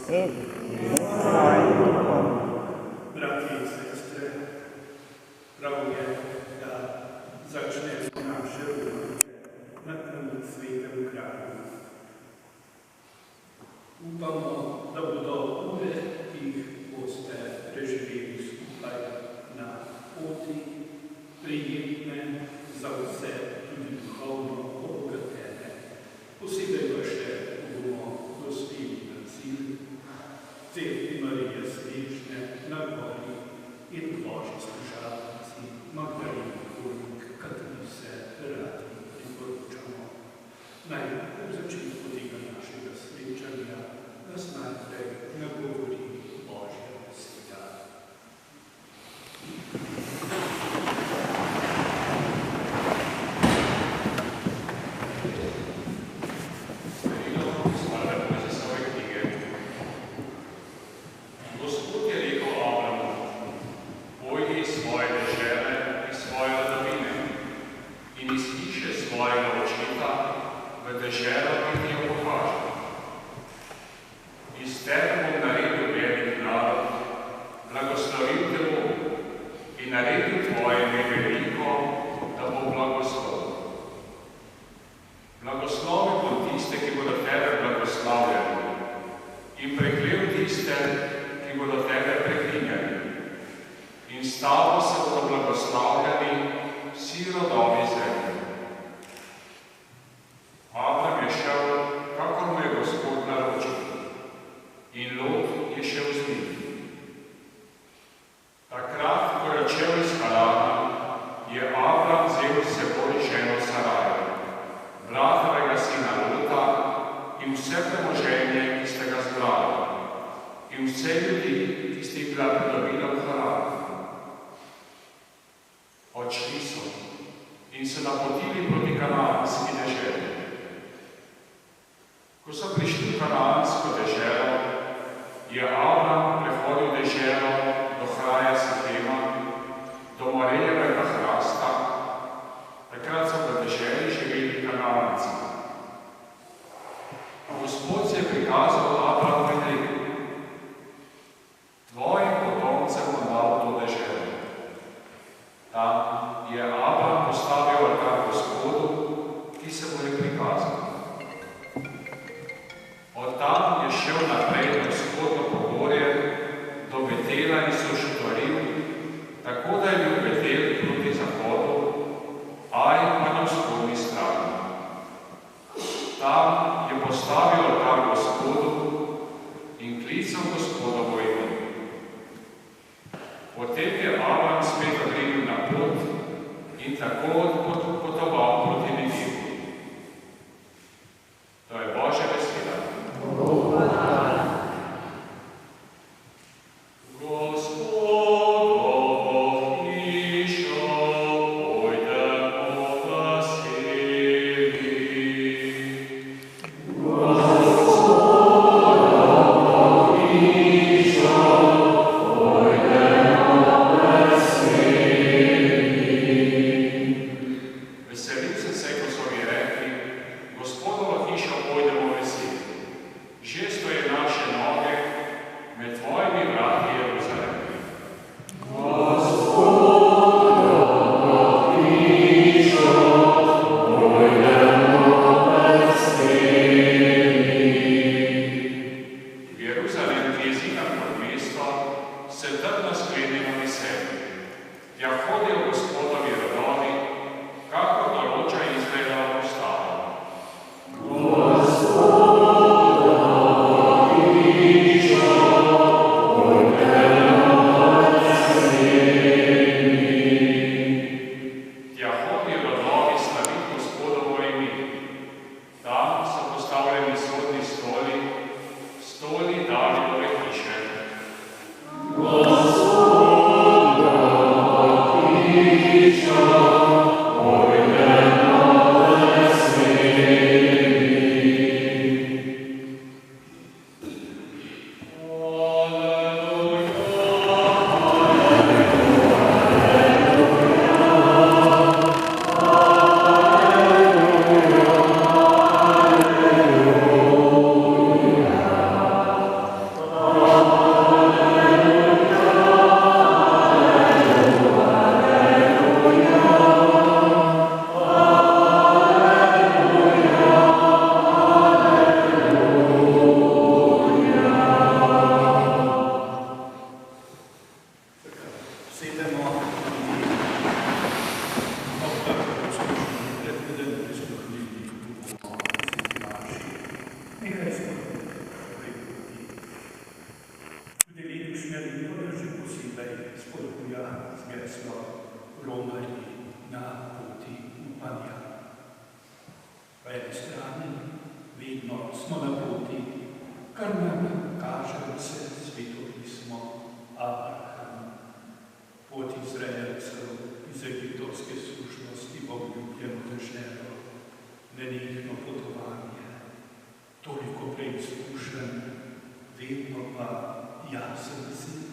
Bratje in sestre, prav je, da začnemo naše ure na tem svetem kraju. Upamo, da bodo ure, ki jih boste preživeli skupaj na poti, prijetne za vse, tudi duhovno obogatene. Posebej pa še bomo gostili na cilj Cerkvi Marije Srečne na gori in Božji služabnici Magdaleni Kurnik, kateri se radi priporočamo. Naj v začetku tega našega srečanja nas najprej nagovori Božja beseda. Po eni strani vedno smo na poti, kar nam kaže vse Sveto pismo Abraham, pot Izraelcev iz egiptovske služnosti v obljubljeno deželo, nenehno potovanje, toliko preizkušenj, vedno pa jasen cilj,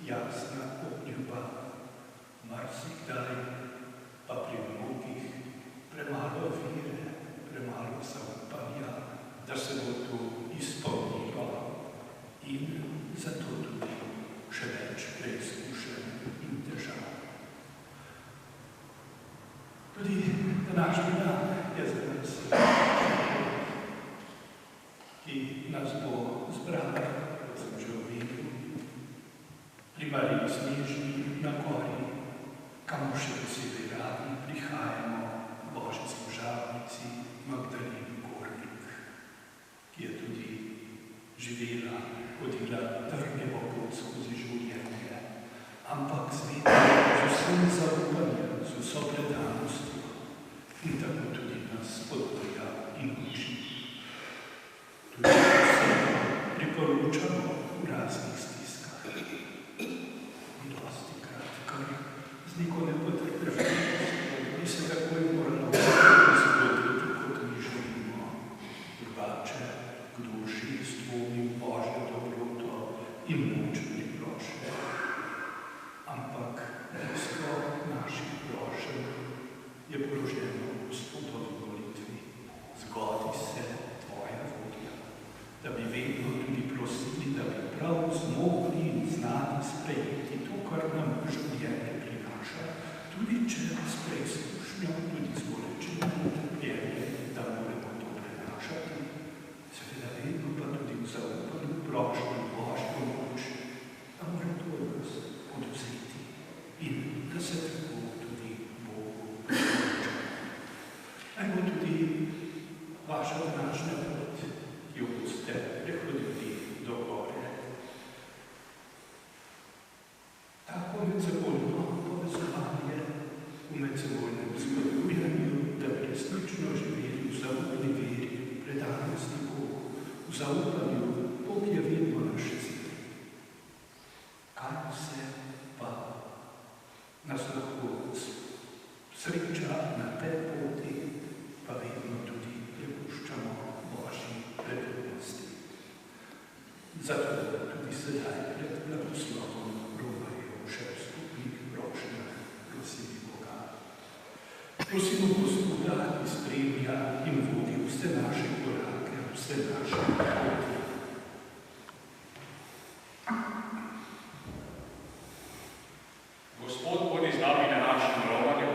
jasna obljuba, marsikdaj pa pri mnogih premalo vire, premalo zaupanja, da se bo to izpolnilo in zato tudi še več preizkušenj in težav. Tudi današnji dan je za nas, ki nas bo zbral, kot sem že omenil, pri Mariji Snežni na gori, kamor še posebej radi prihajamo, Božji služabnici Magdaleni Gornik, ki je tudi živela, hodila trnjevo pot skozi življenje, ampak sveta z vsem zaupanjem, z vso predanostjo in tako tudi nas spodbuja in uči. Tudi se priporočamo v raznih stiskah. In dostikrat, kar z neko nepotrpežljivostjo bi se takoj moralo zgoditi, kot mi želimo. Drugače, k duši s tvojim Božjo dobroto in moč priprošnje. Ampak bistvo naših prošenj je položeno v Gospodovi molitvi. Zgodi se tvoja volja, da bi vedno tudi prosili, da bi prav zmogli in znali sprejeti to, kar nam življenje prinaša, tudi če s preizkušnjo, tudi z bolečino in trpljenjem, da moramo to prenašati, seveda vedno pa tudi v zaupanju prošnjo Božjo moč, da mora to od nas odvzeti in da se tako tudi Bogu priporoča. Naj bo tudi vaša današnja pot, ki jo boste prehodili do gore. Tako medsebojno povezovanje v medsebojnem spodbujanju, da bi resnično živeli v zaupni veri, predanosti Bogu, v zaupanju, Bog je vedno naš cilj. Kaj vse pa nas lahko sreča na tej poti, pa vedno tudi prepuščamo Božji prednosti. Zato tudi sedaj pred blagoslovom romajo še v skupnih prošnjah prosili Boga. Prosimo Gospoda, ki spremlja in vodi vse naše korake, vse naše poti. Gospod bodi z nami na našem romanju,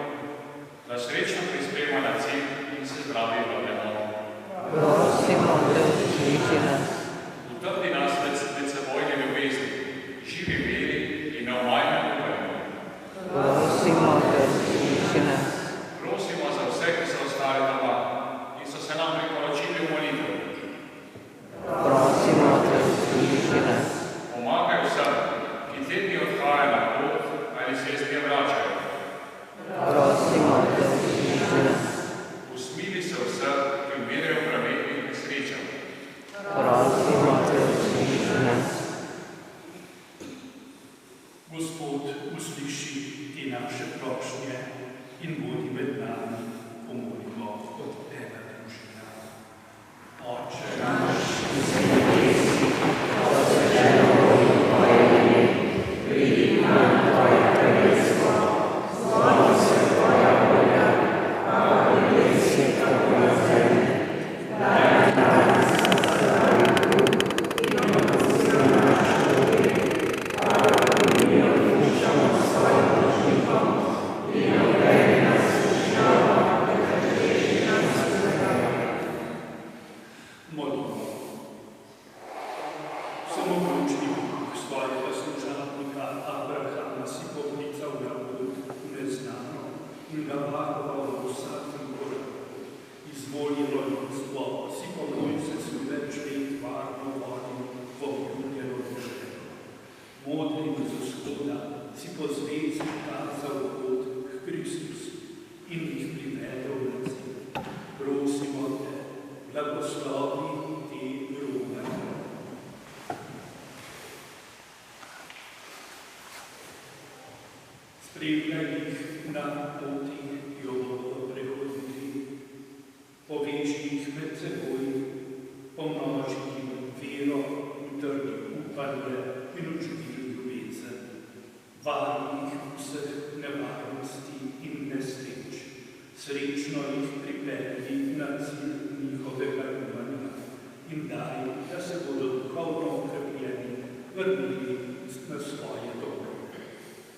da srečno prispeva na cilj in se zdravi vrnemo. Prosimo, da usliši nas. Utrdi nas med sebojne ljubezni, živi veri in ne omajne upanju. Prosimo, da usliši nas. Prosimo za vse, ki so ostali doma in so se nam priporočili v molitvi. Prosimo, da usliši nas. Pomagaj vsem, ki te dni odhajajo na pot ali se iz nje vračajo. Prosimo, da usliši nas. Usmili se vsem, ki umirajo v prometnih nesrečah. Prosimo, da usliši nas. Gospod, usliši te naše prošnje in bodi med nami, ko molimo kot ena družina. Oče naš, ki si na nebesih, posvečeno bodi tvoje ime, pridi k nam tvoje kraljestvo, zgodi se tvoja volja, kakor v nebesih, tako na zemlji. Daj nam danes vsakdanji kruh in odpusti nam naše dolge, kakor tudi mi odpuščamo svojim dolžnikom, in ne uvedi nas v skušnjavo, ampak reši nas zlega. Molimo. Vsemogočni Bog, svojega služabnika Abrahama si poklical na pot v neznano in ga varoval v vsakem koraku. Izvoljeno ljudstvo si po Mojsesu več let varno vodil v obljubljeno deželo. Modrim z vzhoda si po zvezi kazal pot k Kristusu in jih privedel na cilj. Prosimo te, blagoslovi ti Rumeni. Spremljaj jih na poti Jovovo prehoditi, poveži jih med seboj, pomnoži jim vero, utrdi upanje in učini ljubezen. Vari jih vseh nevarnosti in nesreč, srečno jih pripelji na cilj njihovega romanja in daj, da se bodo duhovno okrepljeni vrnili na svoje dobro.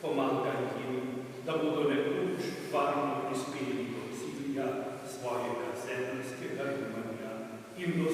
Pomagaj jim, da bodo nekoč varno prispeli do cilja svojega zemeljskega romanja in do